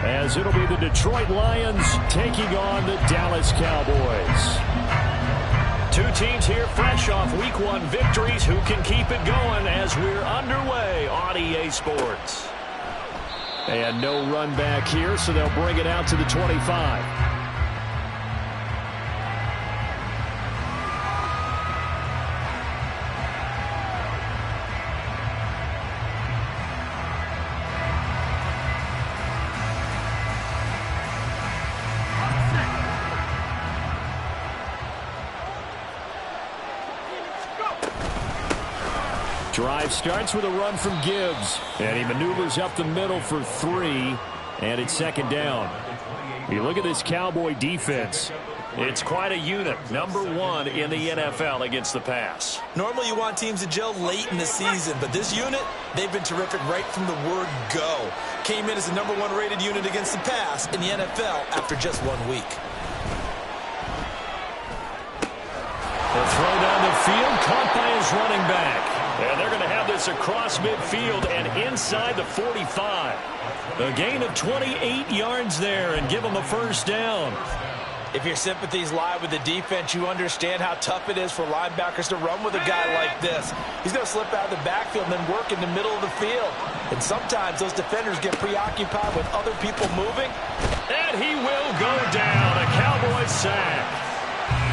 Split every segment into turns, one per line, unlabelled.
as it'll be the Detroit Lions taking on the Dallas Cowboys.
Two teams here fresh off Week 1 victories. Who can keep it going as we're underway on EA Sports?
And no run back here, so they'll bring it out to the 25. Drive starts with a run from Gibbs, and he maneuvers up the middle for 3, and it's second down. You look at this Cowboy defense.
It's quite a unit, number 1 in the NFL against the pass.
Normally you want teams to gel late in the season, but this unit, they've been terrific right from the word go. Came in as the number 1 rated unit against the pass in the NFL after just 1 week.
The throw down the field, caught by his running back. And they're going to have this across midfield and inside the 45. A gain of 28 yards there and give them a first down.
If your sympathies lie with the defense, you understand how tough it is for linebackers to run with a guy like this. He's going to slip out of the backfield and then work in the middle of the field. And sometimes those defenders get preoccupied with other people moving.
And he will go down. A Cowboy sack.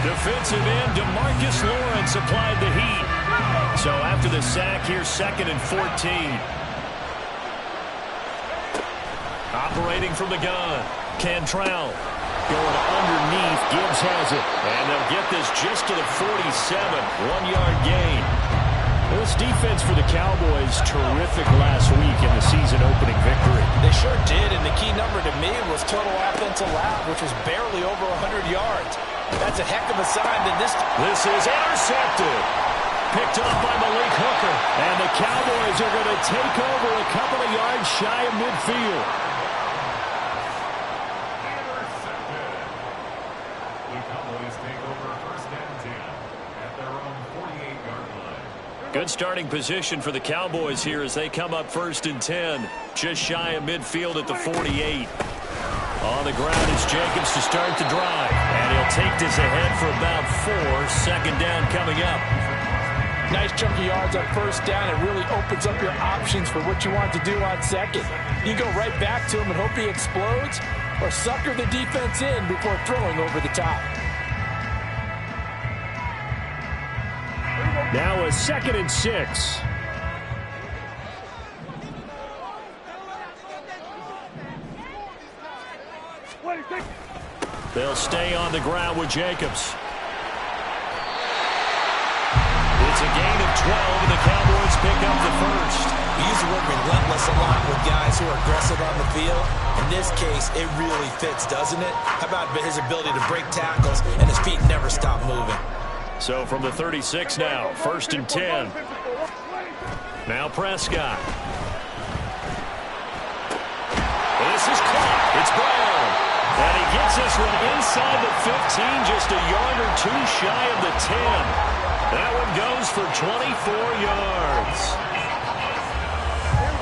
Defensive end DeMarcus Lawrence applied the heat. So after the sack, here's 2nd and 14. Operating from the gun, Cantrell going underneath. Gibbs has it, and they'll get this just to the 47. 1-yard gain.
This defense for the Cowboys, terrific last week in the season-opening victory.
They sure did, and the key number to me was total offense allowed, which was barely over 100 yards. That's a heck of a sign that this
is intercepted. Picked off by Malik Hooker.
And the Cowboys are going to take over a couple of yards shy of midfield.
The Cowboys take over 1st and 10 at their own 48-yard line.
Good starting position for the Cowboys here as they come up 1st and 10. Just shy of midfield at the 48. On the ground is Jacobs to start the drive. And he'll take this ahead for about 4. Second down coming up.
Nice chunk of yards on 1st down. It really opens up your options for what you want to do on 2nd. You go right back to him and hope he explodes, or sucker the defense in before throwing over the top.
Now a 2nd and 6.
They'll stay on the ground with Jacobs. It's a gain of 12, and the Cowboys pick up the first.
We use the word relentless a lot with guys who are aggressive on the field. In this case, it really fits, doesn't it? How about his ability to break tackles and his feet never stop moving?
So from the 36 now, 1st and 10. Now Prescott. This is caught. It's Brown. And he gets this one inside the 15, just a yard or 2 shy of the 10. That one goes for 24 yards.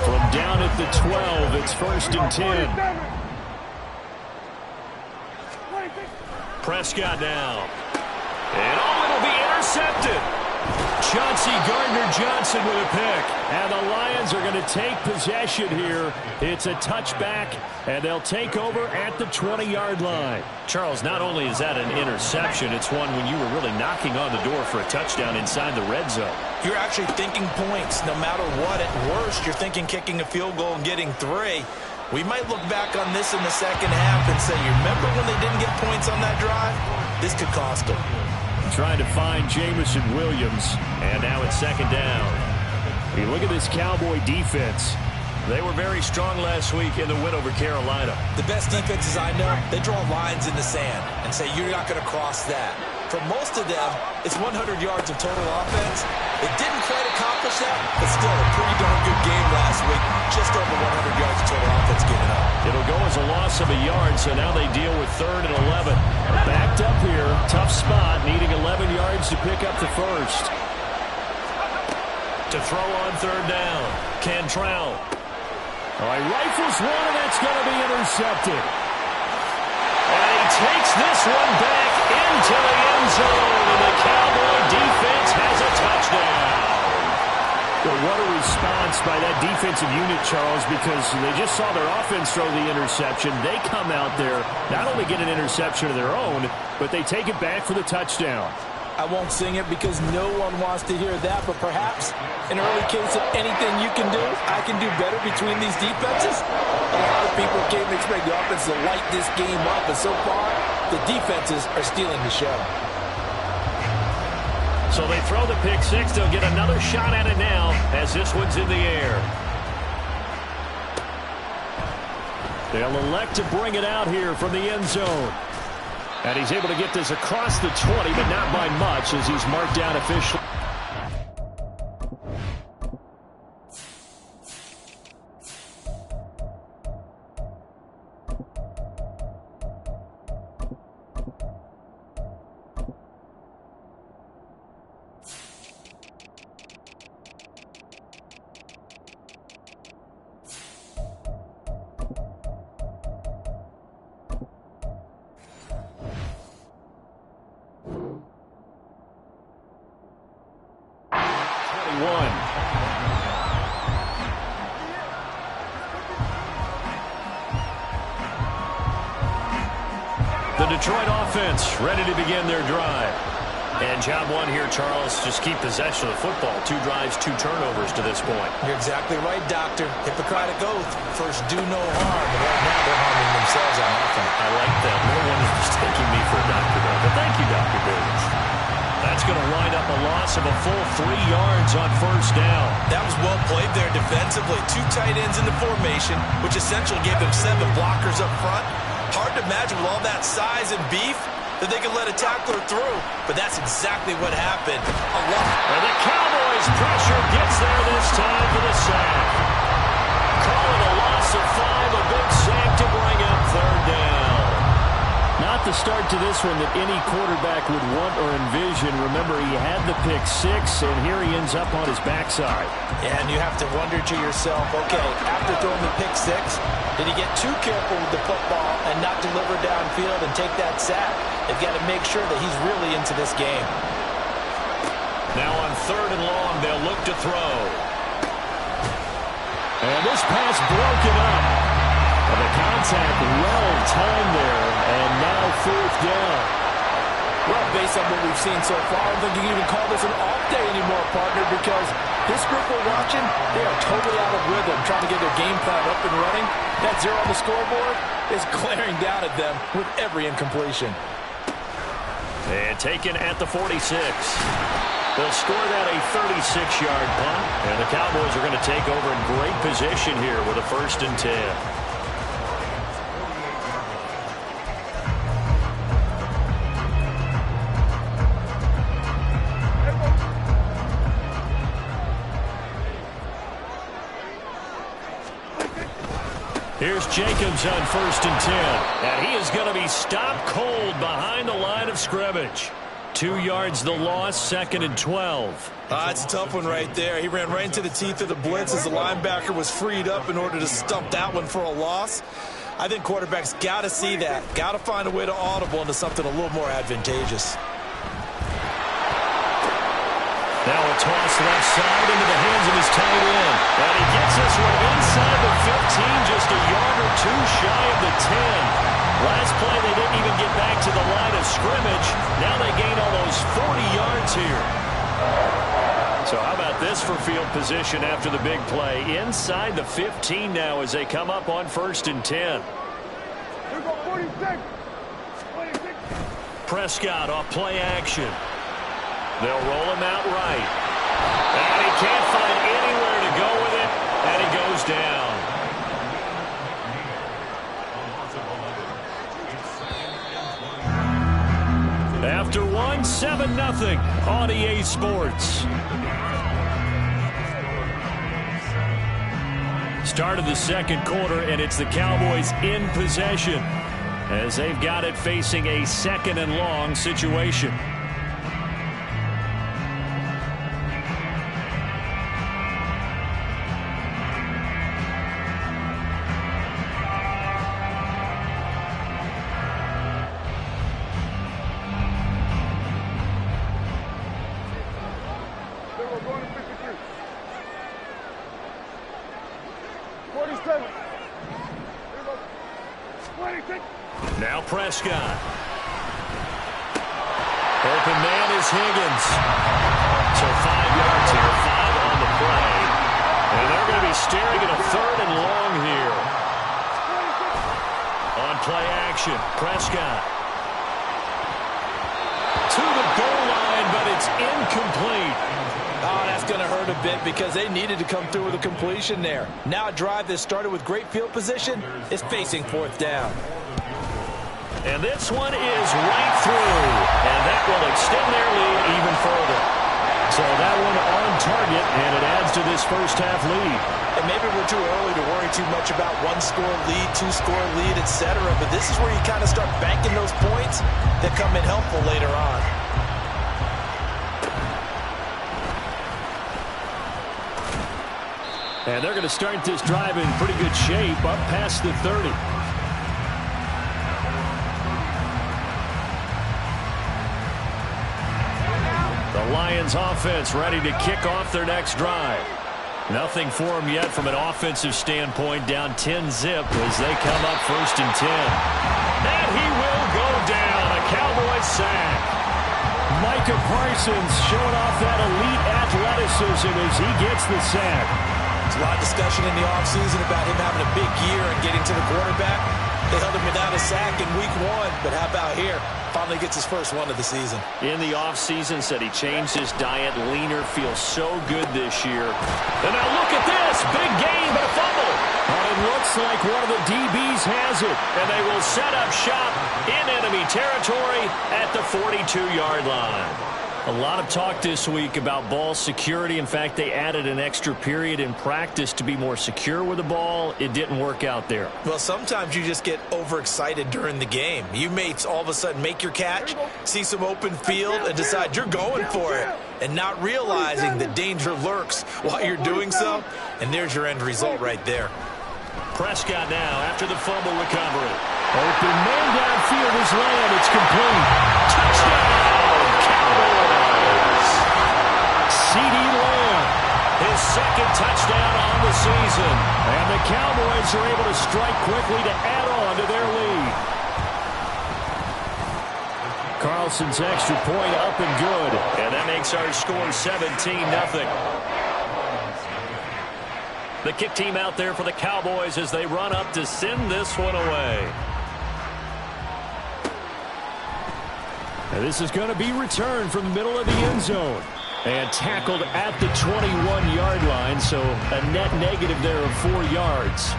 From down at the 12, it's 1st and 10.
Prescott now. And it'll be intercepted. Chauncey Gardner-Johnson with a pick.
And the Lions are going to take possession here. It's a touchback, and they'll take over at the 20-yard line.
Charles, not only is that an interception, it's one when you were really knocking on the door for a touchdown inside the red zone.
You're actually thinking points no matter what. At worst, you're thinking kicking a field goal and getting 3. We might look back on this in the second half and say, you remember when they didn't get points on that drive? This could cost them.
Trying to find Jameson Williams, and now it's 2nd down. You look at this Cowboy defense.
They were very strong last week in the win over Carolina.
The best defenses I know, they draw lines in the sand and say you're not going to cross that. For most of them, it's 100 yards of total offense. It didn't quite accomplish that, but still a pretty darn good game last week. Just over 100 yards of total offense given up.
It'll go as a loss of a yard, so now they deal with 3rd and 11.
Backed up here, tough spot, needing 11 yards to pick up the first.
To throw on 3rd down, Cantrell.
Oh, he rifles one, and that's going to be intercepted.
And he takes this one back into the end zone, and the Cowboy defense has a touchdown.
Well, what a response by that defensive unit, Charles, because they just saw their offense throw the interception. They come out there, not only get an interception of their own, but they take it back for the touchdown.
I won't sing it because no one wants to hear that, but perhaps an early case of anything you can do, I can do better between these defenses. A lot of people came to expect the offense to light this game up, and so far, the defenses are stealing the show.
So they throw the pick six. They'll get another shot at it now as this one's in the air.
They'll elect to bring it out here from the end zone. And he's able to get this across the 20, but not by much as he's marked down officially.
The Detroit offense ready to begin their drive. And job one here, Charles, just keep possession of the football. 2 drives, 2 turnovers to this point.
You're exactly right, Doctor. Hippocratic oath. First, do no harm. And right now, they're harming themselves on offense.
I like that. No one is mistaking me for a doctor, though. But thank you, Dr. Davis. That's going to wind up a loss of a full 3 yards on first down.
That was well played there defensively. 2 tight ends in the formation, which essentially gave them 7 blockers up front. Hard to imagine with all that size and beef that they could let a tackler through, but that's exactly what happened. A lot.
And the Cowboys' pressure gets there this time for the sack. Call it a loss of 5, a big sack to bring up third down.
Not the start to this one that any quarterback would want or envision. Remember, he had the pick 6, and here he ends up on his backside.
And you have to wonder to yourself, okay, after throwing the pick 6, did he get too careful with the football and not deliver downfield and take that sack? They've got to make sure that he's really into this game.
Now on third and long, they'll look to throw.
And this pass broken up. And the contact well timed there, and now fourth down.
Well, based on what we've seen so far, I don't think you can even call this an off day anymore, partner, because this group we're watching, they are totally out of rhythm, trying to get their game plan up and running. That 0 on the scoreboard is glaring down at them with every incompletion.
And taken at the 46. They'll score that a 36-yard punt, and the Cowboys are going to take over in great position here with a 1st and 10. Here's Jacobs on 1st and 10. And he is going to be stopped cold behind the line of scrimmage. 2 yards the loss, 2nd and 12.
It's a tough one right there. He ran right into the teeth of the blitz as the linebacker was freed up in order to stump that one for a loss. I think quarterbacks got to see that. Got to find a way to audible into something a little more advantageous.
Now a toss left side into the hands of his tight end. And he gets this one inside the 15, just a yard or 2 shy of the 10. Last play, they didn't even get back to the line of scrimmage. Now they gain almost 40 yards here. So how about this for field position after the big play? Inside the 15 now as they come up on 1st and 10. Prescott off play action. They'll roll him out right. And he can't find anywhere to go with it, and he goes down. After 7-0 on EA Sports. Start of the second quarter, and it's the Cowboys in possession as they've got it facing a 2nd and long situation. Now Prescott. Open man is Higgins. So 5 yards here, 5 on the play. And they're going to be staring at a 3rd and long here. On play action, Prescott. To the goal line, but it's incomplete.
Oh, that's going to hurt a bit because they needed to come through with a completion there. Now a drive that started with great field position is facing 4th down.
And this one is right through. And that will extend their lead even further. So that one on target, and it adds to this first half lead.
And maybe we're too early to worry too much about 1-score lead, 2-score lead, etc. But this is where you kind of start banking those points that come in helpful later on.
And they're going to start this drive in pretty good shape, up past the 30. The Lions offense ready to kick off their next drive. Nothing for them yet from an offensive standpoint, down 10-zip as they come up 1st and 10. And he will go down, a Cowboys sack.
Micah Parsons showing off that elite athleticism as he gets the sack.
There's a lot of discussion in the offseason about him having a big year and getting to the quarterback. They held him without a sack in week 1, but how about here? Finally gets his first one of the season.
In the offseason, said he changed his diet, leaner, feels so good this year. And now look at this, big game, but a fumble.
And it looks like one of the DBs has it.
And they will set up shop in enemy territory at the 42-yard line. A lot of talk this week about ball security. In fact, they added an extra period in practice to be more secure with the ball. It didn't work out there.
Well, sometimes you just get overexcited during the game. You may all of a sudden make your catch, see some open field, and decide you're going for it, and not realizing the danger lurks while you're doing so. And there's your end result right there.
Prescott now after the fumble recovery.
Open man downfield is Lamb. It's complete.
Touchdown, Cowboys.
CeeDee Lamb.
His 2nd touchdown on the season.
And the Cowboys are able to strike quickly to add on to their lead. Carlson's extra point up and good.
And that makes our score 17-0. The kick team out there for the Cowboys as they run up to send this one away.
And this is going to be returned from the middle of the end zone. And tackled at the 21-yard line, so a net negative there of 4 yards.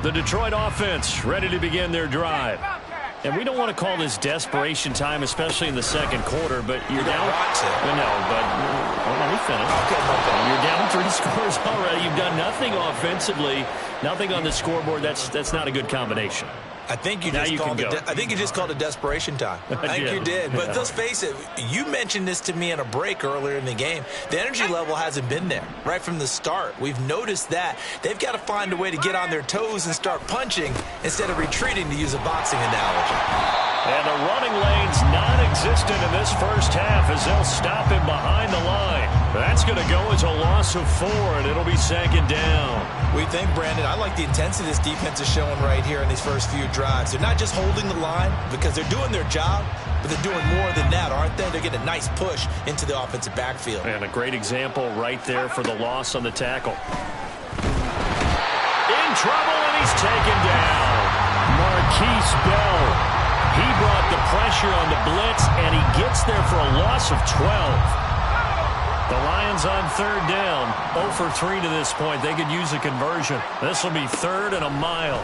The Detroit offense ready to begin their drive. And we don't want to call this desperation time, especially in the 2nd quarter, but you're down. No, but let me finish.
Okay.
You're down 3 scores already. You've done nothing offensively, nothing on the scoreboard. That's not a good combination.
I think you just called it desperation time. I think you did. But let's face it, you mentioned this to me in a break earlier in the game. The energy level hasn't been there right from the start. We've noticed that. They've got to find a way to get on their toes and start punching instead of retreating, to use a boxing analogy.
And the running lane's non-existent in this first half as they'll stop him behind the line. That's going to go as a loss of 4, and it'll be 2nd down.
We think, Brandon, I like the intensity this defense is showing right here in these first few drives. They're not just holding the line because they're doing their job, but they're doing more than that, aren't they? They're getting a nice push into the offensive backfield.
And a great example right there for the loss on the tackle. In trouble, and he's taken down.
Marquise Bell.
He brought the pressure on the blitz, and he gets there for a loss of 12. The Lions on 3rd down. 0 for 3 to this point. They could use a conversion. This will be 3rd and a mile.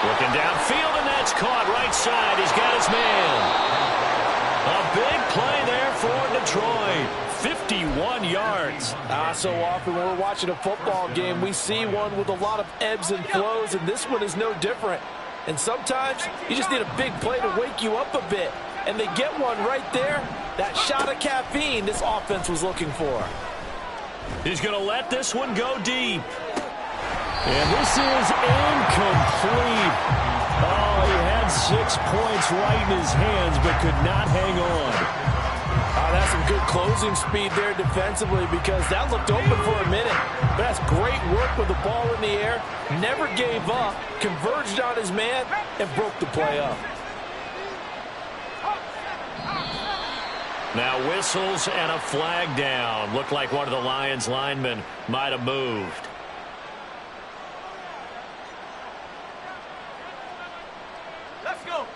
Looking downfield, and that's caught right side. He's got his man. A big play there for Detroit. 51 yards.
So often when we're watching a football game, we see one with a lot of ebbs and flows, and this one is no different. And sometimes you just need a big play to wake you up a bit. and they get one right there. That shot of caffeine this offense was looking for.
He's going to let this one go deep. And this is incomplete. Oh, he had 6 points right in his hands, but could not hang on.
That's some good closing speed there defensively, because that looked open for a minute. But that's great work with the ball in the air. Never gave up, converged on his man, and broke the play up.
Now whistles and a flag down. Looked like one of the Lions linemen might have moved.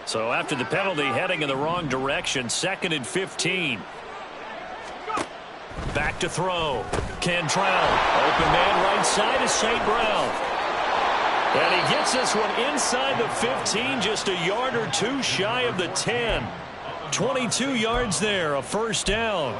So after the penalty, heading in the wrong direction, 2nd and 15. Back to throw. Cantrell. Open man right side is St. Brown. And he gets this one inside the 15, just a yard or two shy of the 10. 22 yards there, a first down.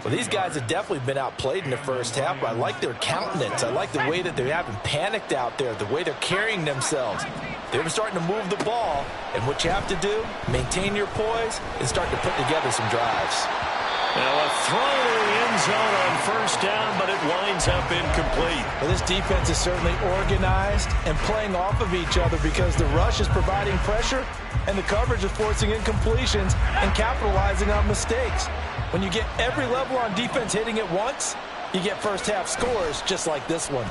Well, these guys have definitely been outplayed in the first half, but I like their countenance. I like the way that they haven't panicked out there, the way they're carrying themselves. They're starting to move the ball, and what you have to do, maintain your poise and start to put together some drives.
Now a throw to the end zone on first down, but it winds up incomplete.
Well, this defense is certainly organized and playing off of each other, because the rush is providing pressure and the coverage is forcing incompletions and capitalizing on mistakes. When you get every level on defense hitting at once, you get first half scores just like this one.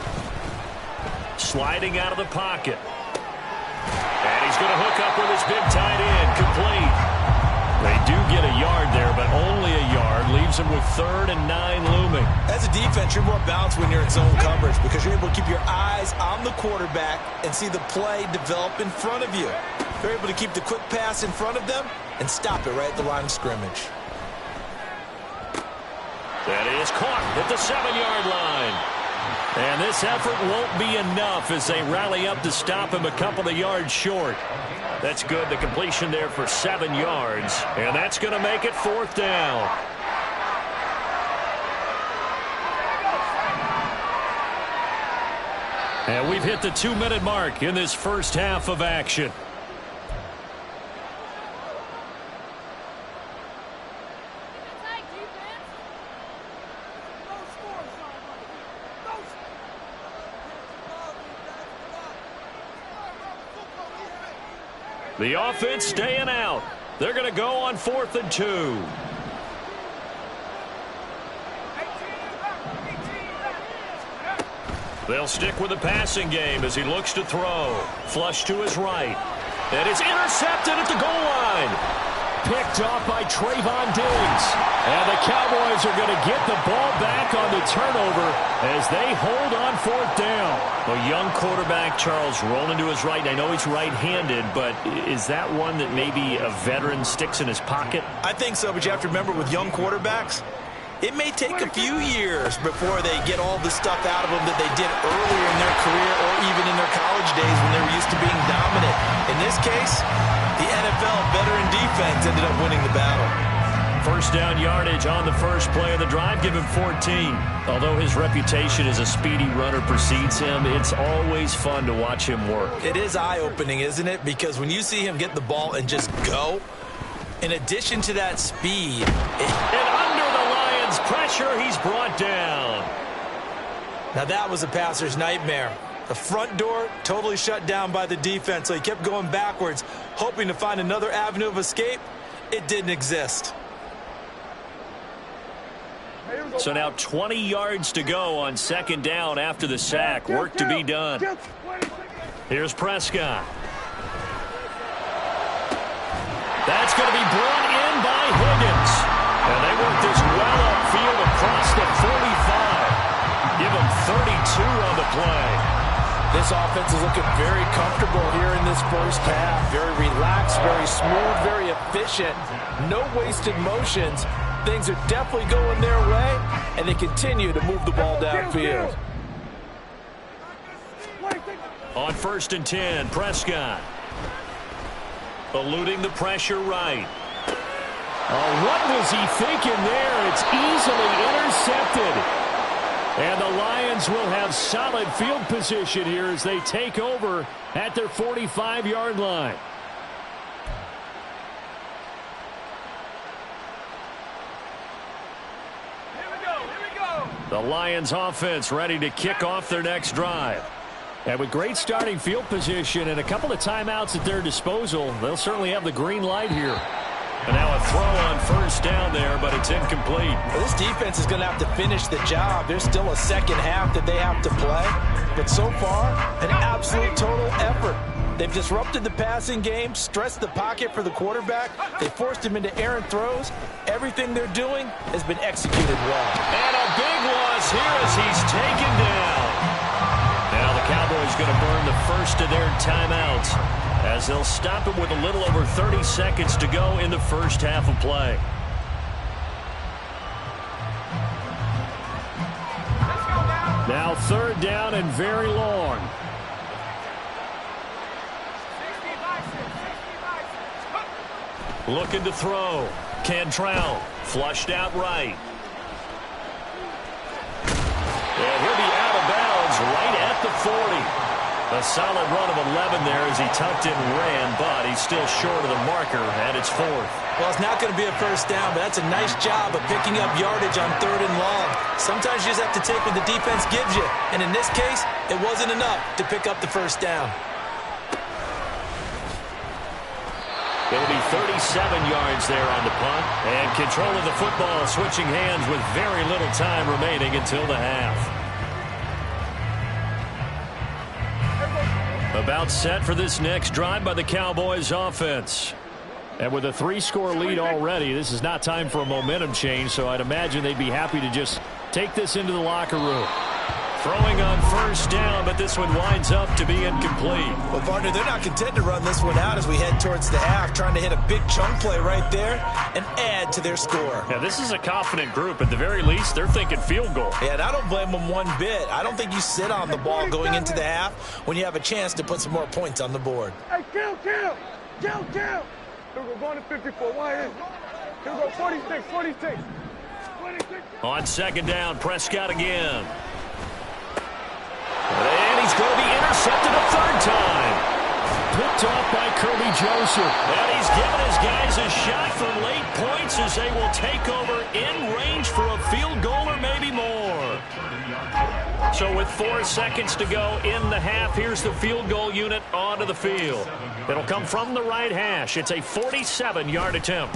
Sliding out of the pocket. And he's going to hook up with his big tight end. Complete. They do get a yard there, but only a yard. Leaves them with 3rd and 9 looming.
As a defense, you're more balanced when you're in zone coverage, because you're able to keep your eyes on the quarterback and see the play develop in front of you. You're able to keep the quick pass in front of them and stop it right at the line of scrimmage.
That is caught at the 7-yard line. And this effort won't be enough as they rally up to stop him a couple of yards short. That's good. The completion there for 7 yards. And that's going to make it 4th down. And we've hit the 2-minute mark in this first half of action. The offense staying out. They're going to go on 4th and 2. They'll stick with the passing game as he looks to throw. Flush to his right. And it's intercepted at the goal line. Picked off by Trayvon Diggs. And the Cowboys are going to get the ball back on the turnover as they hold on 4th down. A young quarterback, Charles, rolling to his right. I know he's right-handed, but is that one that maybe a veteran sticks in his pocket?
I think so, but you have to remember with young quarterbacks, it may take a few years before they get all the stuff out of them that they did earlier in their career or even in their college days when they were used to being dominant. In this case, the NFL veteran defense ended up winning the battle.
First down yardage on the first play of the drive, give him 14. Although his reputation as a speedy runner precedes him, it's always fun to watch him work.
It is eye-opening, isn't it? Because when you see him get the ball and just go, in addition to that speed...
And under the Lions' pressure, he's brought down.
Now that was a passer's nightmare. The front door totally shut down by the defense, so he kept going backwards, hoping to find another avenue of escape. It didn't exist.
So now 20 yards to go on 2nd down after the sack. Work to be done. Here's Prescott. That's going to be brought in by Higgins. And they work this well upfield across the 45. Give him 32 on the play.
This offense is looking very comfortable here in this first half. Very relaxed, very smooth, very efficient. No wasted motions. Things are definitely going their way, and they continue to move the ball downfield.
On 1st and 10, Prescott. Eluding the pressure right. Oh, what was he thinking there? It's easily intercepted. And the Lions will have solid field position here as they take over at their 45-yard line. The Lions offense ready to kick off their next drive.
And with great starting field position and a couple of timeouts at their disposal, they'll certainly have the green light here.
And now a throw on first down there, but it's incomplete.
Well, this defense is going to have to finish the job. There's still a second half that they have to play. But so far, an absolute total effort. They've disrupted the passing game, stressed the pocket for the quarterback. They forced him into errant throws. Everything they're doing has been executed well.
And a big loss here as he's taken down. Now the Cowboys going to burn the first of their timeouts as they'll stop it with a little over 30 seconds to go in the first half of play.
Now third down and very long.
Looking to throw. Cantrell flushed out right. And he'll be out of bounds right at the 40. A solid run of 11 there as he tucked in and ran, but he's still short of the marker, and it's fourth.
Well, it's not going to be a first down, but that's a nice job of picking up yardage on third and long. Sometimes you just have to take what the defense gives you, and in this case, it wasn't enough to pick up the first down.
It'll be 37 yards there on the punt, and control of the football, switching hands with very little time remaining until the half. About set for this next drive by the Cowboys offense.
And with a 3-score lead already, this is not time for a momentum change, so I'd imagine they'd be happy to just take this into the locker room.
Throwing on first down, but this one winds up to be incomplete.
Well, partner, they're not content to run this one out as we head towards the half, trying to hit a big chunk play right there and add to their score.
Yeah, this is a confident group. At the very least, they're thinking field goal.
Yeah, and I don't blame them one bit. I don't think you sit on the ball going into the half when you have a chance to put some more points on the board.
Hey, kill. Here we're going to 54. Why is it? Here we go, 46.
On second down, Prescott again. And he's going to be intercepted a third time.
Picked off by Kirby Joseph.
And he's given his guys a shot for late points as they will take over in range for a field goal or maybe more. So with 4 seconds to go in the half, here's the field goal unit onto the field. It'll come from the right hash. It's a 47-yard attempt.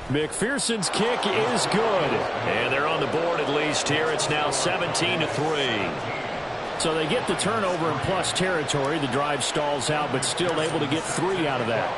McPherson's kick is good.
And they're on the board at least here. It's now 17-3.
So they get the turnover in plus territory. The drive stalls out, but still able to get 3 out of that.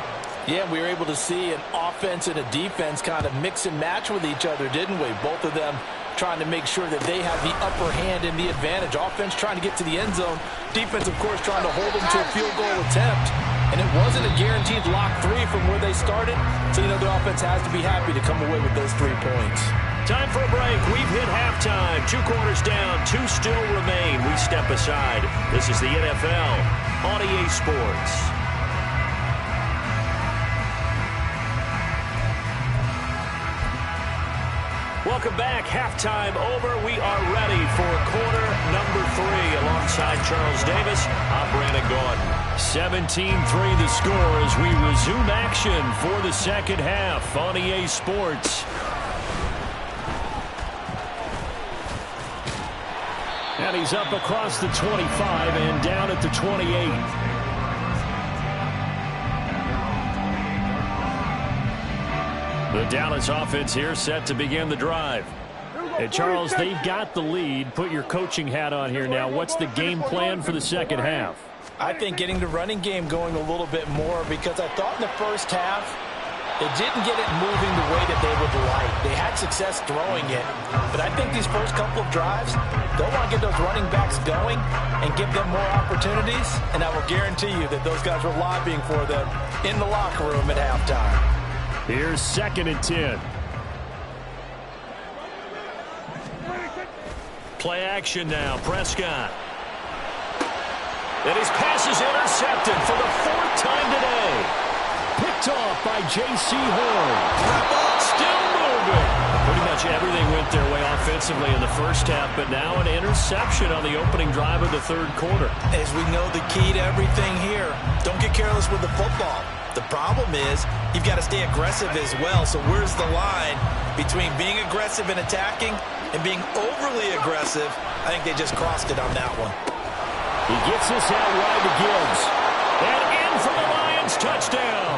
Yeah, we were able to see an offense and a defense kind of mix and match with each other, didn't we? Both of them trying to make sure that they have the upper hand and the advantage. Offense trying to get to the end zone. Defense, of course, trying to hold them to a field goal attempt. And it wasn't a guaranteed lock 3 from where they started. So, you know, the offense has to be happy to come away with those 3 points.
Time for a break. We've hit halftime. 2 quarters down. 2 still remain. We step aside. This is the NFL on EA Sports. Welcome back. Halftime over. We are ready for quarter number 3 alongside Charles Davis. I'm Brandon Gordon. 17-3 the score as we resume action for the second half on EA Sports.
And he's up across the 25 and down at the 28.
The Dallas offense here set to begin the drive.
Hey, Charles, they've got the lead. Put your coaching hat on here now. What's the game plan for the second half?
I think getting the running game going a little bit more because I thought in the first half they didn't get it moving the way that they would like. They had success throwing it, but I think these first couple of drives, they'll want to get those running backs going and give them more opportunities, and I will guarantee you that those guys were lobbying for them in the locker room at halftime.
Here's 2nd and 10.
Play action now. Prescott. And his pass is intercepted for the 4th time today.
Picked off by J.C. Horn.
Still moving. Pretty much everything went went their way offensively in the first half, but now an interception on the opening drive of the third quarter.
As we know, the key to everything here, don't get careless with the football. The problem is you've got to stay aggressive as well. So where's the line between being aggressive and attacking and being overly aggressive? I think they just crossed it on that one.
He gets this out wide to Gibbs. And in for the Lions touchdown.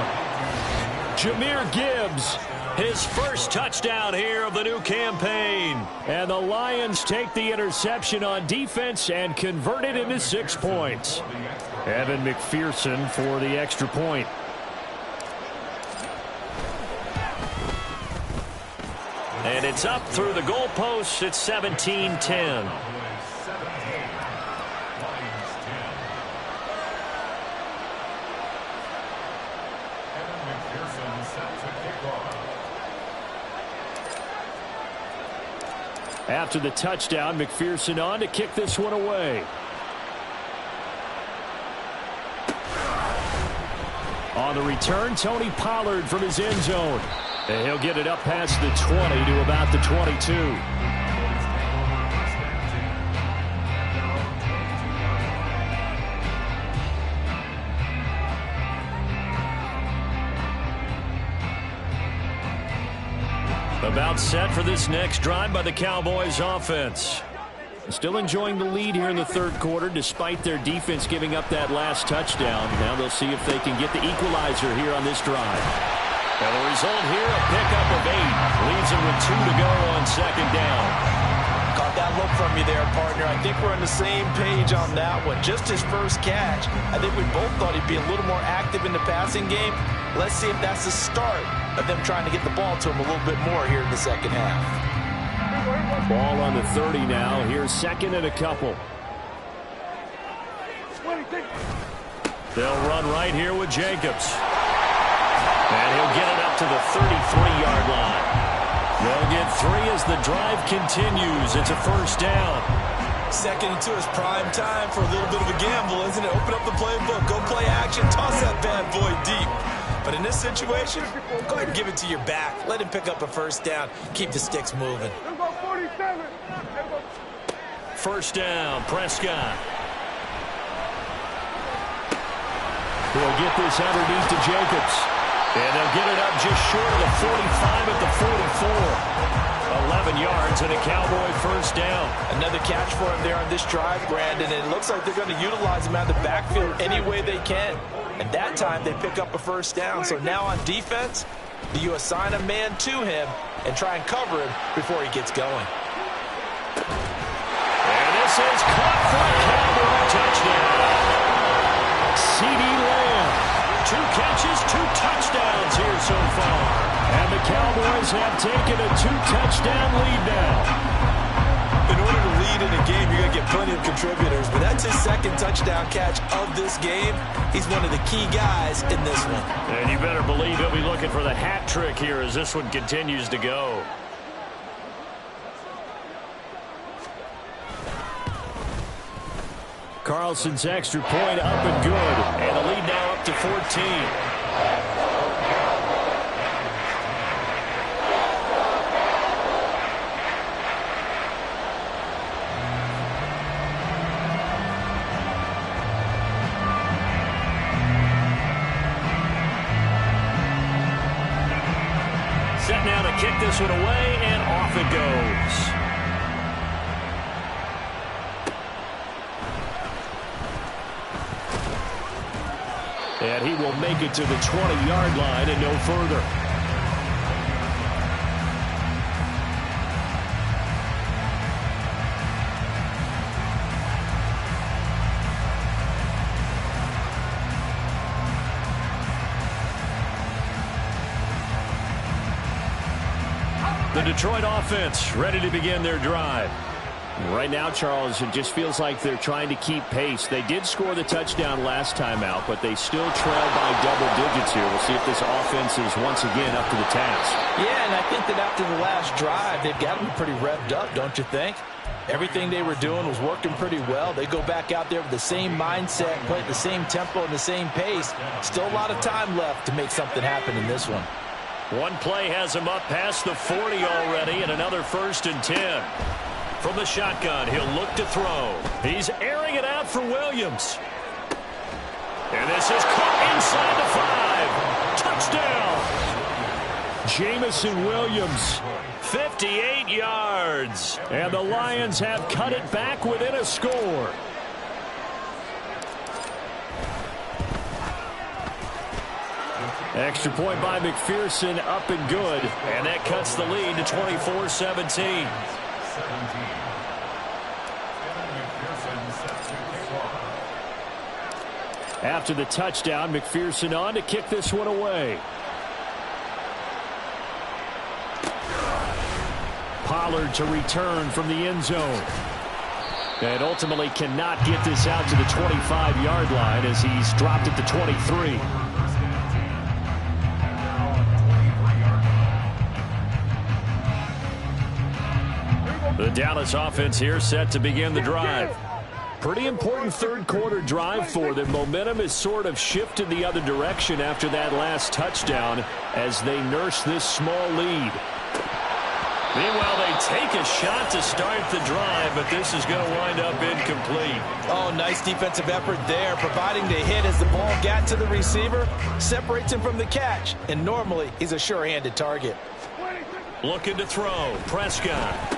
Jahmyr Gibbs, his first touchdown here of the new campaign.
And the Lions take the interception on defense and convert it into 6 points. Evan McPherson for the extra point.
And it's up through the goalposts. It's 17-10.
After the touchdown, McPherson on to kick this one away. On the return, Tony Pollard from his end zone. And he'll get it up past the 20 to about the 22.
About set for this next drive by the Cowboys offense.
Still enjoying the lead here in the third quarter despite their defense giving up that last touchdown. Now they'll see if they can get the equalizer here on this drive.
And the result here, a pickup of 8. Leaves them with 2 to go on second down.
Caught that look from you there, partner. I think we're on the same page on that one. Just his first catch. I think we both thought he'd be a little more active in the passing game. Let's see if that's the start of them trying to get the ball to him a little bit more here in the second half.
Ball on the 30 now. Here's second and a couple.
They'll run right here with Jacobs. And he'll get it up to the 33-yard line. They'll get 3 as the drive continues. It's a first down.
Second and 2 is prime time for a little bit of a gamble, isn't it? Open up the playbook, go play action, toss that bad boy deep. But in this situation, go ahead and give it to your back. Let him pick up a first down. Keep the sticks moving.
First down, Prescott.
He'll get this underneath to Jacobs.
And they'll get it up just short of the 45 at the 44. 11 yards and a Cowboy first down.
Another catch for him there on this drive, Brandon. And it looks like they're going to utilize him out of the backfield any way they can. And that time they pick up a first down. So now on defense, you assign a man to him and try and cover him before he gets going.
And this is caught for a Cowboy touchdown.
CeeDee Lamb.
2 catches, 2 touchdowns here so far.
And the Cowboys have taken a 2-touchdown lead now.
In order to lead in a game, you're going to get plenty of contributors. But that's his second touchdown catch of this game. He's one of the key guys in this one.
And you better believe he'll be looking for the hat trick here as this one continues to go.
Carlson's extra point up and good.
And the lead now up to 14. Set now to kick this one away, and off it goes.
And he will make it to the 20-yard line and no further.
The Detroit offense ready to begin their drive.
Right now, Charles, it just feels like they're trying to keep pace. They did score the touchdown last time out, but they still trail by double digits here. We'll see if this offense is once again up to the task.
Yeah, and I think that after the last drive, they've got to be pretty revved up, don't you think? Everything they were doing was working pretty well. They go back out there with the same mindset, play at the same tempo and the same pace. Still a lot of time left to make something happen in this one.
One play has him up past the 40 already, and another 1st and 10. From the shotgun, he'll look to throw. He's airing it out for Williams. And this is caught inside the 5. Touchdown!
Jamison Williams.
58 yards.
And the Lions have cut it back within a score. Extra point by McPherson, up and good.
And that cuts the lead to 24-17.
After the touchdown, McPherson on to kick this one away. Pollard to return from the end zone. And ultimately cannot get this out to the 25-yard line as he's dropped it to 23.
The Dallas offense here set to begin the drive.
Pretty important third-quarter drive for them. Momentum has sort of shifted the other direction after that last touchdown as they nurse this small lead.
Meanwhile, they take a shot to start the drive, but this is going to wind up incomplete.
Oh, nice defensive effort there, providing the hit as the ball got to the receiver, separates him from the catch, and normally he's a sure-handed target.
Looking to throw, Prescott.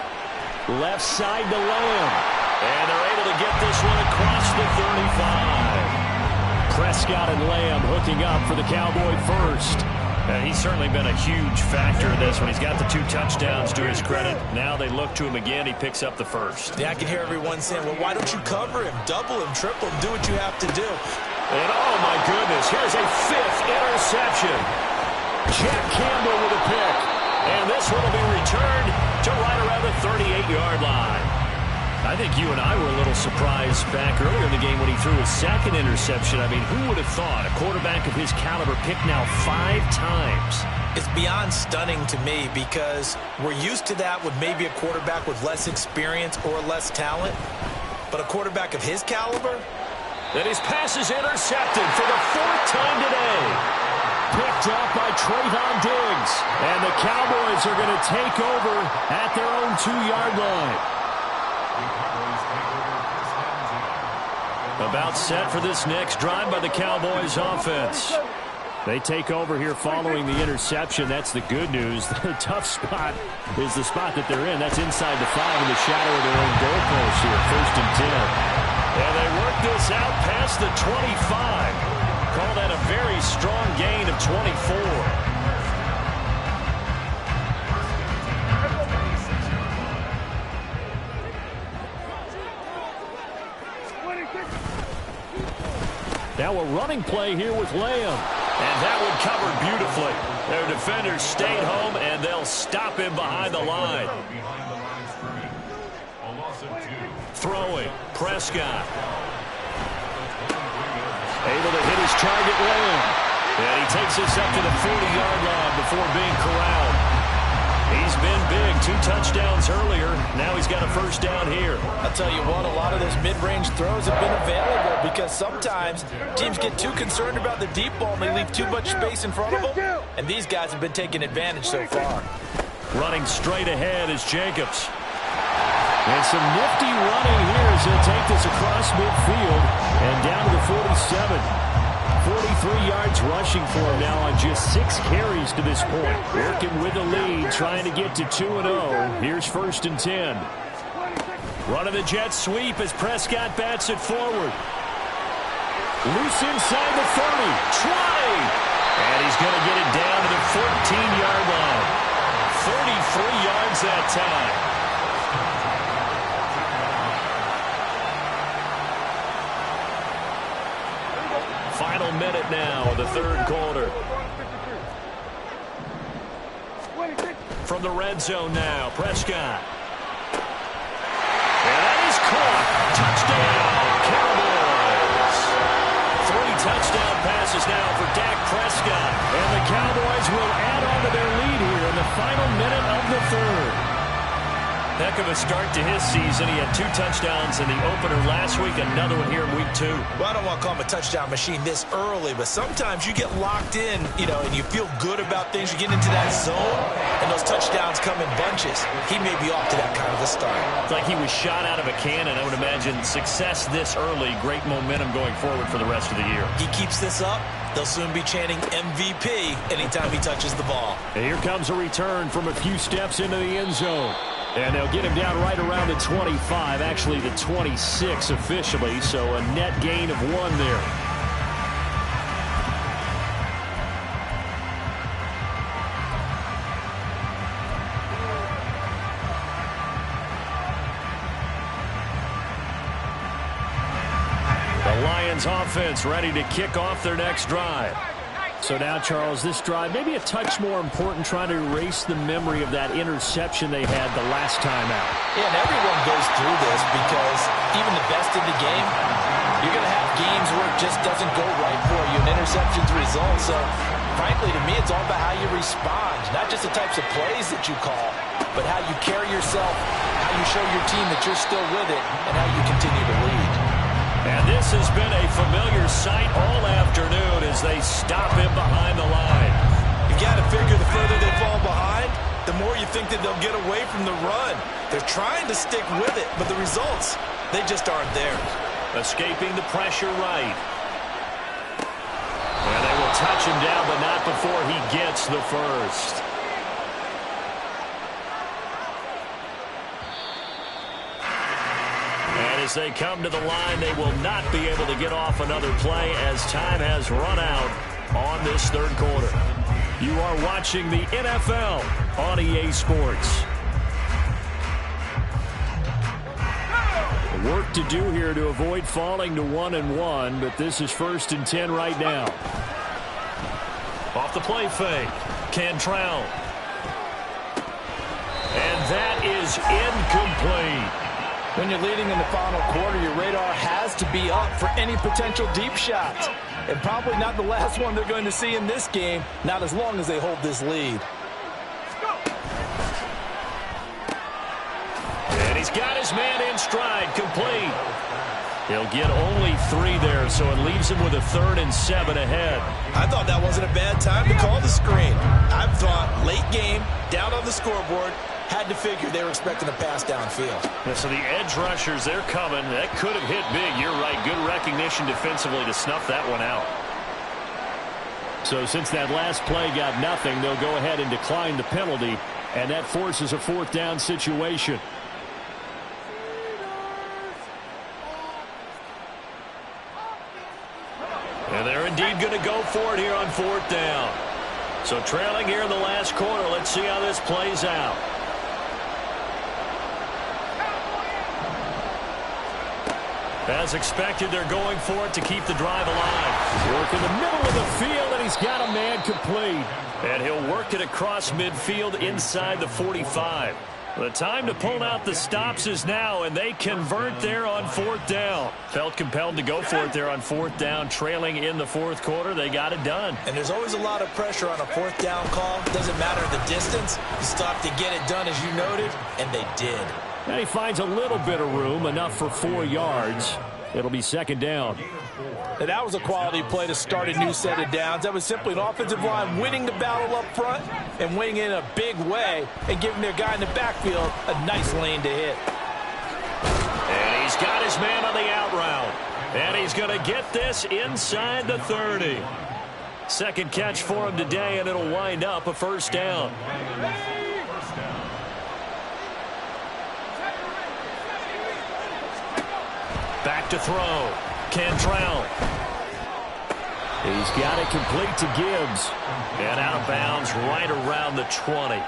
Left side to Lamb.
And they're able to get this one across the 35.
Prescott and Lamb hooking up for the Cowboy first.
And he's certainly been a huge factor in this one. He's got the 2 touchdowns to his credit. Now they look to him again. He picks up the first.
Yeah, I can hear everyone saying, well, why don't you cover him? Double him, triple him, do what you have to do.
And oh my goodness, here's a 5th interception.
Jack Campbell with a pick.
And this one will be returned to right around the 38-yard line.
I think you and I were a little surprised back earlier in the game when he threw his 2nd interception. I mean, who would have thought a quarterback of his caliber picked now 5 times?
It's beyond stunning to me because we're used to that with maybe a quarterback with less experience or less talent. But a quarterback of his caliber?
And his pass is intercepted for the 4th time today.
Picked up by Trayvon Diggs. And the Cowboys are going to take over at their own 2-yard line.
About set for this next drive by the Cowboys offense.
They take over here following the interception. That's the good news. The tough spot is the spot that they're in. That's inside the 5 in the shadow of their own goalpost here. 1st and 10.
And they work this out past the 25. Call that a very strong gain of 24.
Now a running play here with Lamb.
And that one covered beautifully. Their defenders stayed home, and they'll stop him behind the line. Throwing, Prescott.
Able to hit his target, Lamb.
And he takes this up to the 40-yard line before being corralled. He's been big. 2 touchdowns earlier. Now he's got a 1st down here.
I'll tell you what, a lot of those mid-range throws have been available because sometimes teams get too concerned about the deep ball and they leave too much space in front of them. And these guys have been taking advantage so far.
Running straight ahead is Jacobs.
And some nifty running here as he'll take this across midfield and down to the 47. 43 yards rushing for him now on just 6 carries to this point. Working with the lead, trying to get to 2-0. Here's 1st and 10.
Running the jet sweep as Prescott bats it forward.
Loose inside the 30.
20. And he's going to get it down to the 14-yard line. 33 yards that time. Final minute now of the 3rd quarter. From the red zone now, Prescott. And that is caught. Touchdown, Cowboys. 3 touchdown passes now for Dak Prescott.
And the Cowboys will add on to their lead here in the final minute of the 3rd.
Heck of a start to his season. He had 2 touchdowns in the opener last week, another one here in week 2.
Well, I don't want to call him a touchdown machine this early, but sometimes you get locked in, and you feel good about things. You get into that zone, and those touchdowns come in bunches. He may be off to that kind of a start.
It's like he was shot out of a cannon. I would imagine success this early, great momentum going forward for the rest of the year.
He keeps this up, they'll soon be chanting MVP anytime he touches the ball.
And here comes a return from a few steps into the end zone. And they'll get him down right around the 25, actually the 26 officially, so a net gain of 1 there. The Lions offense ready to kick off their next drive. So now, Charles, this drive maybe a touch more important, trying to erase the memory of that interception they had the last time out.
Yeah, and everyone goes through this because even the best in the game, you're going to have games where it just doesn't go right for you, and interceptions result. So, frankly, to me, it's all about how you respond, not just the types of plays that you call, but how you carry yourself, how you show your team that you're still with it, and how you continue to lead.
And this has been a familiar sight all afternoon as they stop him behind the line.
You got to figure the further they fall behind, the more you think that they'll get away from the run. They're trying to stick with it, but the results, they just aren't there.
Escaping the pressure right. And they will touch him down, but not before he gets the first. And as they come to the line, they will not be able to get off another play as time has run out on this third quarter. You are watching the NFL on EA Sports.
Work to do here to avoid falling to 1-1, but this is 1st and 10 right now.
Off the play fake, Cantrell. And that is incomplete.
When you're leading in the final quarter, your radar has to be up for any potential deep shots. And probably not the last one they're going to see in this game, not as long as they hold this lead.
And he's got his man in stride, complete. He'll get only 3 there, so it leaves him with a 3rd and 7 ahead.
I thought that wasn't a bad time to call the screen. I thought late game, down on the scoreboard, had to figure they were expecting a pass downfield.
Yeah, so the edge rushers, they're coming. That could have hit big. You're right. Good recognition defensively to snuff that one out.
So since that last play got nothing, they'll go ahead and decline the penalty, and that forces a 4th down situation.
And they're indeed going to go for it here on 4th down. So trailing here in the last quarter. Let's see how this plays out. As expected, they're going for it to keep the drive alive.
Work in the middle of the field, and he's got a man complete.
And he'll work it across midfield inside the 45. The time to pull out the stops is now, and they convert there on 4th down. Felt compelled to go for it there on 4th down, trailing in the 4th quarter. They got it done.
And there's always a lot of pressure on a 4th down call. Doesn't matter the distance. You stop to get it done, as you noted, and they did.
And he finds a little bit of room, enough for 4 yards. It'll be 2nd down.
And that was a quality play to start a new set of downs. That was simply an offensive line winning the battle up front and winning in a big way and giving their guy in the backfield a nice lane to hit.
And he's got his man on the out route. And he's going to get this inside the 30. 2nd catch for him today, and it'll wind up a 1st down. Back to throw. Cantrell.
He's got it complete to Gibbs.
And out of bounds right around the 20.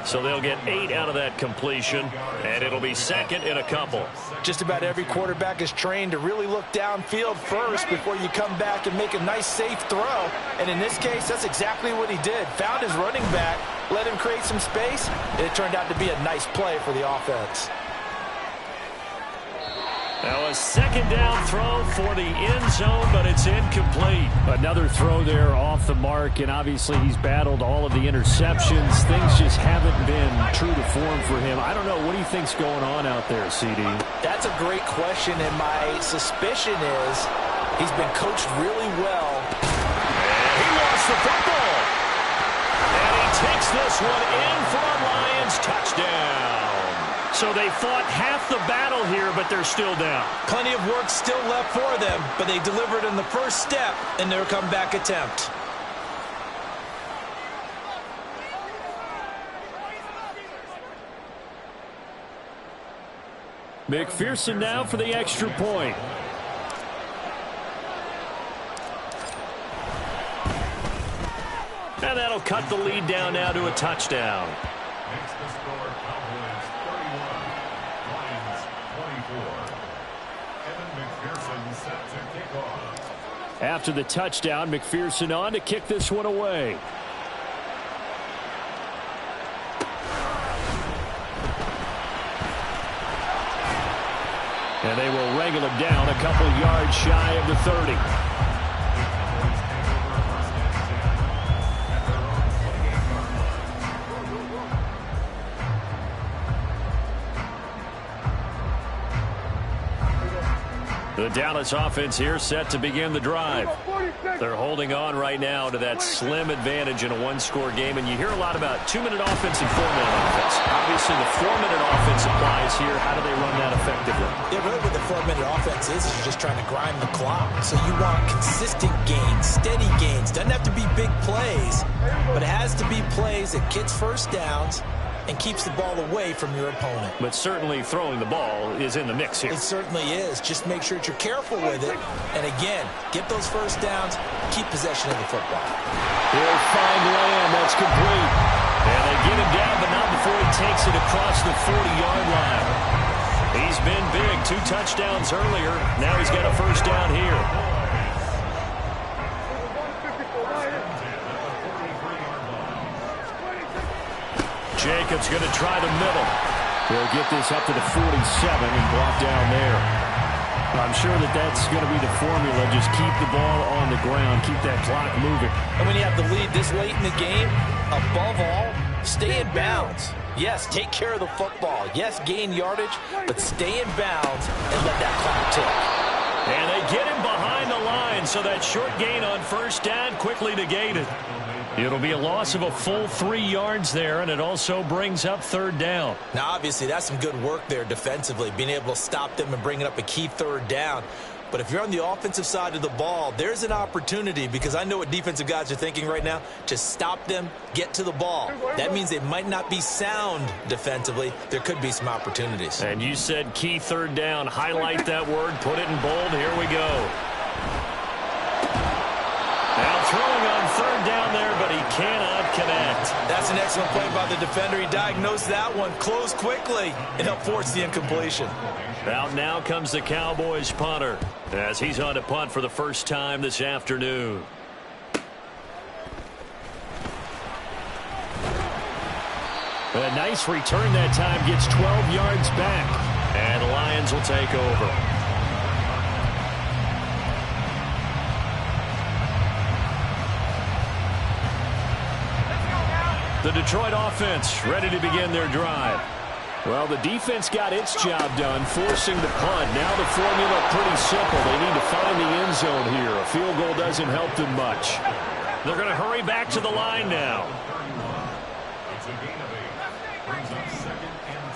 So they'll get 8 out of that completion, and it'll be 2nd and a couple.
Just about every quarterback is trained to really look downfield first before you come back and make a nice, safe throw. And in this case, that's exactly what he did. Found his running back, let him create some space, and it turned out to be a nice play for the offense.
Now a second down throw for the end zone, but it's incomplete.
Another throw there off the mark, and obviously he's battled all of the interceptions. Things just haven't been true to form for him. I don't know. What do you think's going on out there, CD?
That's a great question, and my suspicion is he's been coached really well.
And he lost the football. And he takes this one in for a Lions touchdown.
So they fought half the battle here, but they're still down.
Plenty of work still left for them, but they delivered in the first step in their comeback attempt.
McPherson now for the extra point.
And that'll cut the lead down now to a touchdown.
Makes the score Cowboys 31, Lions 24. Evan McPherson set to kick off.
After the touchdown, McPherson on to kick this one away. And they will wrangle him down a couple yards shy of the 30.
The Dallas offense here set to begin the drive. They're holding on right now to that slim advantage in a one-score game, and you hear a lot about 2-minute offense and 4-minute offense. Obviously, the 4-minute offense applies here. How do they run that effectively?
Yeah, really what the 4-minute offense is you're just trying to grind the clock. So you want consistent gains, steady gains. Doesn't have to be big plays, but it has to be plays that gets first downs and keeps the ball away from your opponent.
But certainly throwing the ball is in the mix here.
It certainly is. Just make sure that you're careful with it. And again, get those first downs, keep possession of the football.
He'll find Lamb. That's complete.
And they get him down, but not before he takes it across the 40-yard line. He's been big. 2 touchdowns earlier. Now he's got a first down here. Jacobs going to try the middle.
He'll get this up to the 47 and brought down there. I'm sure that that's going to be the formula. Just keep the ball on the ground. Keep that clock moving.
And when you have the lead this late in the game, above all, stay in bounds. Yes, take care of the football. Yes, gain yardage, but stay in bounds and let that clock tick.
And they get him behind the line, so that short gain on first down quickly negated. It'll be a loss of a full 3 yards there, and it also brings up third down.
Now, obviously, that's some good work there defensively, being able to stop them and bring it up a key third down. But if you're on the offensive side of the ball, there's an opportunity, because I know what defensive guys are thinking right now, to stop them, get to the ball. That means they might not be sound defensively. There could be some opportunities.
And you said key third down. Highlight that word, put it in bold. Here we go. Now throwing on third down there, but he cannot connect.
That's an excellent play by the defender. He diagnosed that one, closed quickly, and helped force the incompletion.
Out now comes the Cowboys punter as he's on to punt for the first time this afternoon.
A nice return that time, gets 12 yards back.
And the Lions will take over. The Detroit offense ready to begin their drive.
Well, the defense got its job done, forcing the punt. Now the formula pretty simple. They need to find the end zone here. A field goal doesn't help them much.
They're going to hurry back to the line now.
It's a gain of 8. Brings up 2nd and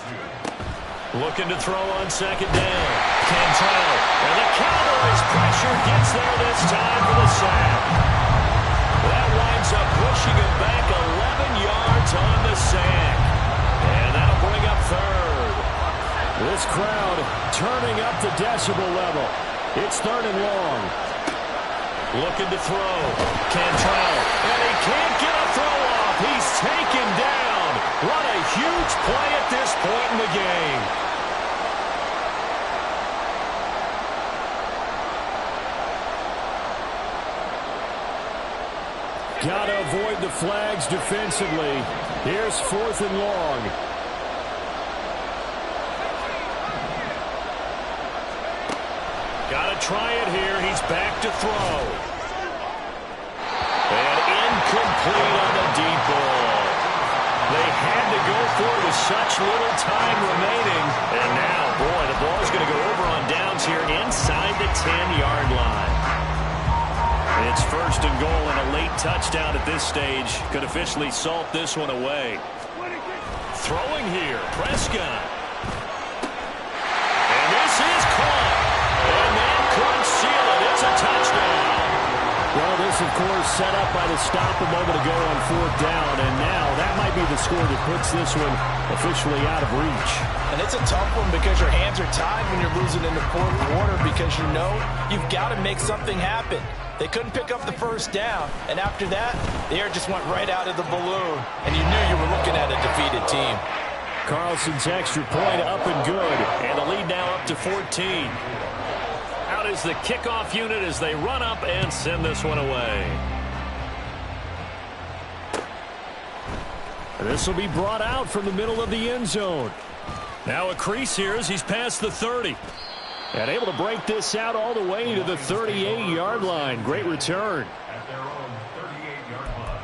2.
Looking to throw on second down. Cantrell. And the Cowboys pressure gets there this time for the sack. That winds up pushing him back 11 yards on the sack. And that'll bring up third.
This crowd turning up the decibel level. It's 3rd and long.
Looking to throw. Cantrell. And he can't get a throw off. He's taken down. What a huge play at this point in the game.
Got to avoid the flags defensively. Here's 4th and long.
Got to try it here. He's back to throw. And incomplete on the deep ball. They had to go for it with such little time remaining. And now, boy, the ball's going to go over on downs here inside the 10-yard line. It's first and goal, and a late touchdown at this stage could officially salt this one away. Throwing here, Prescott. And this is caught. And that could seal it. It's a touchdown.
Well, this, of course, set up by the stop a moment ago on 4th down, and now that might be the score that puts this one officially out of reach.
And it's a tough one because your hands are tied when you're losing in the 4th quarter because you know you've got to make something happen. They couldn't pick up the first down, and after that, the air just went right out of the balloon, and you knew you were looking at a defeated team.
Carlson's extra point up and good.
And the lead now up to 14. Out is the kickoff unit as they run up and send this one away.
And this will be brought out from the middle of the end zone.
Now a crease here as he's past the 30.
And able to break this out all the way to the 38-yard line. Great return.
At their own 38-yard line.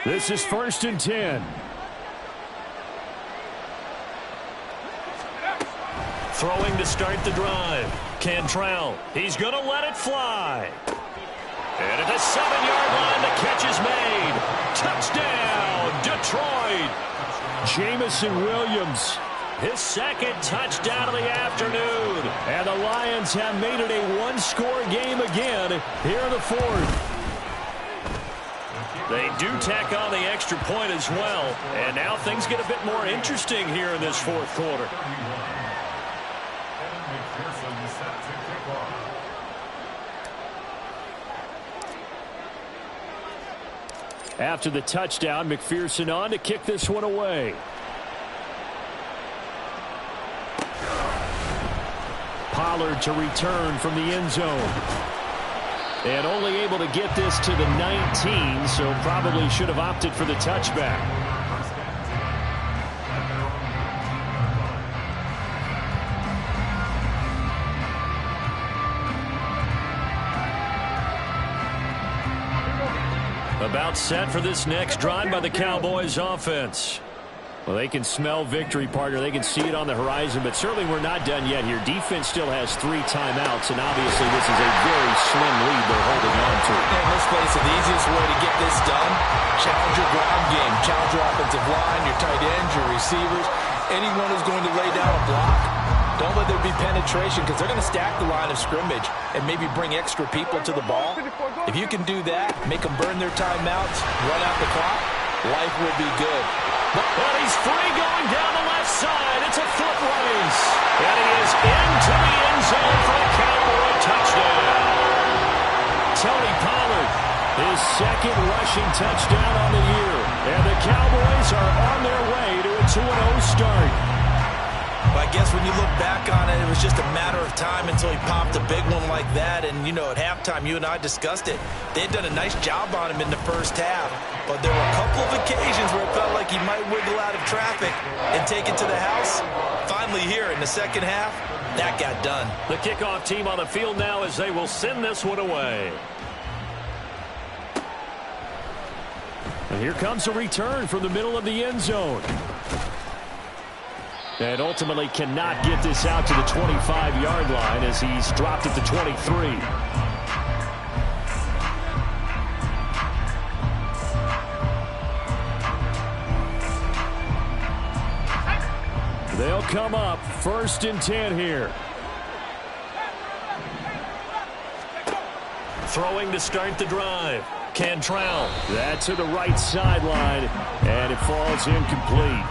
This is 1st and 10.
Throwing to start the drive. Cantrell. He's going to let it fly. And at the 7-yard line, the catch is made. Touchdown, Detroit.
Jamison Williams.
His second touchdown of the afternoon.
And the Lions have made it a one-score game again here in the 4th.
They do tack on the extra point as well. And now things get a bit more interesting here in this 4th quarter.
After the touchdown, McPherson on to kick this one away. Pollard to return from the end zone. And only able to get this to the 19, so probably should have opted for the touchback.
About set for this next drive by the Cowboys offense.
Well, they can smell victory, partner. They can see it on the horizon, but certainly we're not done yet here. Defense still has 3 timeouts, and obviously this is a very slim lead they're holding on to.
And let's face it, the easiest way to get this done, challenge your ground game, challenge your offensive line, your tight ends, your receivers, anyone who's going to lay down a block. Don't let there be penetration because they're going to stack the line of scrimmage and maybe bring extra people to the ball. If you can do that, make them burn their timeouts, run out the clock, life will be good.
But he's free going down the left side. It's a foot race. And he is into the end zone for a Cowboy touchdown.
Tony Pollard, his second rushing touchdown on the year. And the Cowboys are on their way to a 2-0 start.
I guess when you look back on it, it was just a matter of time until he popped a big one like that. And, you know, at halftime, you and I discussed it. They had done a nice job on him in the first half. But there were a couple of occasions where it felt like he might wiggle out of traffic and take it to the house. Finally here in the second half, that got done.
The kickoff team on the field now as they will send this one away.
And here comes a return from the middle of the end zone. And ultimately cannot get this out to the 25-yard line as he's dropped at the 23. They'll come up 1st and 10 here.
Throwing to start the drive. Cantrell.
That to the right sideline, and it falls incomplete.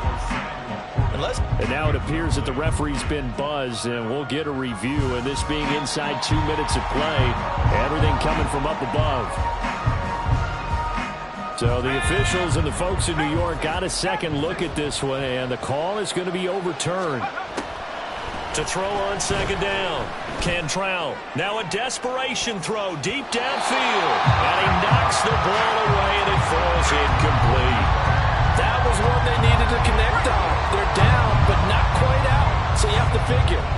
And now it appears that the referee's been buzzed, and we'll get a review. And this being inside 2 minutes of play, everything coming from up above. So the officials and the folks in New York got a second look at this one, and the call is going to be overturned.
To throw on second down. Cantrell. Now a desperation throw deep downfield. And he knocks the ball away, and it falls incomplete.
That was one they needed to connect on.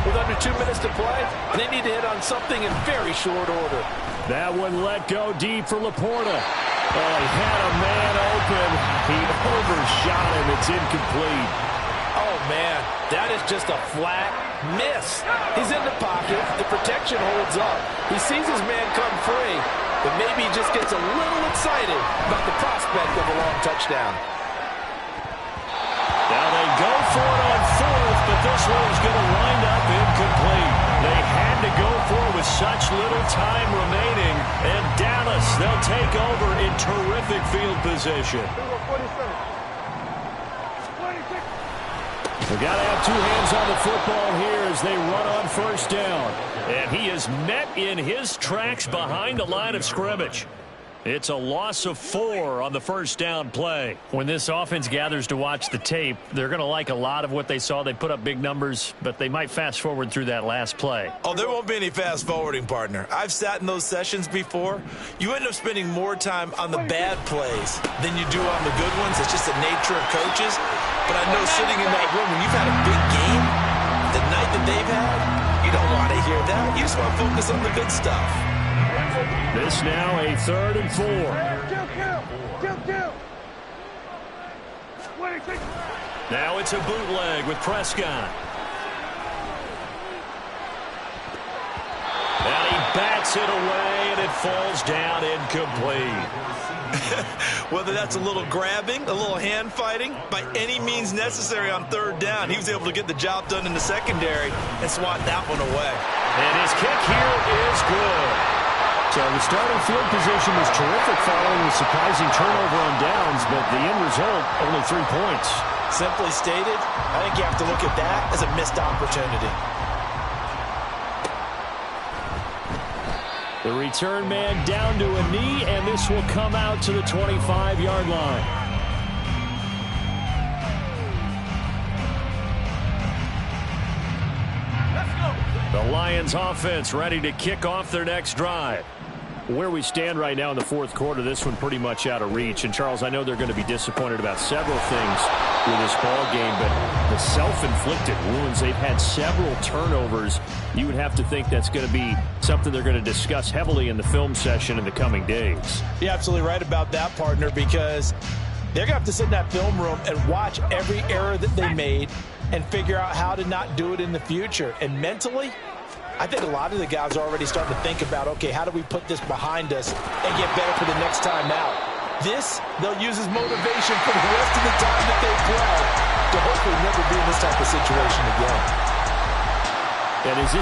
with under 2 minutes to play, and they need to hit on something in very short order.
That one let go deep for Laporta. Oh, he had a man open. He overshot him. It's incomplete.
Oh, man, that is just a flat miss. He's in the pocket. The protection holds up. He sees his man come free, but maybe he just gets a little excited about the prospect of a long touchdown.
Now they go for it on fourth, but this one is going to wind up incomplete. They had to go for it with such little time remaining, and Dallas, they'll take over in terrific field position.
We've got to have two hands on the football here as they run on first down.
And he is met in his tracks behind the line of scrimmage. It's a loss of 4 on the first down play.
When this offense gathers to watch the tape, they're going to like a lot of what they saw. They put up big numbers, but they might fast forward through that last play.
Oh, there won't be any fast forwarding, partner. I've sat in those sessions before. You end up spending more time on the bad plays than you do on the good ones. It's just the nature of coaches. But I know sitting in that room, when you've had a big game, the night that they've had, you don't want to hear that. You just want to focus on the good stuff.
This now a 3rd and 4.
Now it's a bootleg with Prescott. And he bats it away, and it falls down incomplete.
Whether that's a little grabbing, a little hand fighting, by any means necessary on 3rd down, he was able to get the job done in the secondary and swat that one away.
And his kick here is good.
So the starting field position was terrific following the surprising turnover on downs, but the end result, only 3 points.
Simply stated, I think you have to look at that as a missed opportunity.
The return man down to a knee, and this will come out to the 25-yard line. The Lions offense ready to kick off their next drive. Where we stand right now in the 4th quarter, this one pretty much out of reach. And, Charles, I know they're going to be disappointed about several things with this ball game, but the self-inflicted wounds, they've had several turnovers. You would have to think that's going to be something they're going to discuss heavily in the film session in the coming days.
You're absolutely right about that, partner, because they're going to have to sit in that film room and watch every error that they made and figure out how to not do it in the future. And mentally, I think a lot of the guys are already starting to think about, okay, how do we put this behind us and get better for the next time out? This, they'll use as motivation for the rest of the time that they play to hopefully never be in this type of situation again.
And is this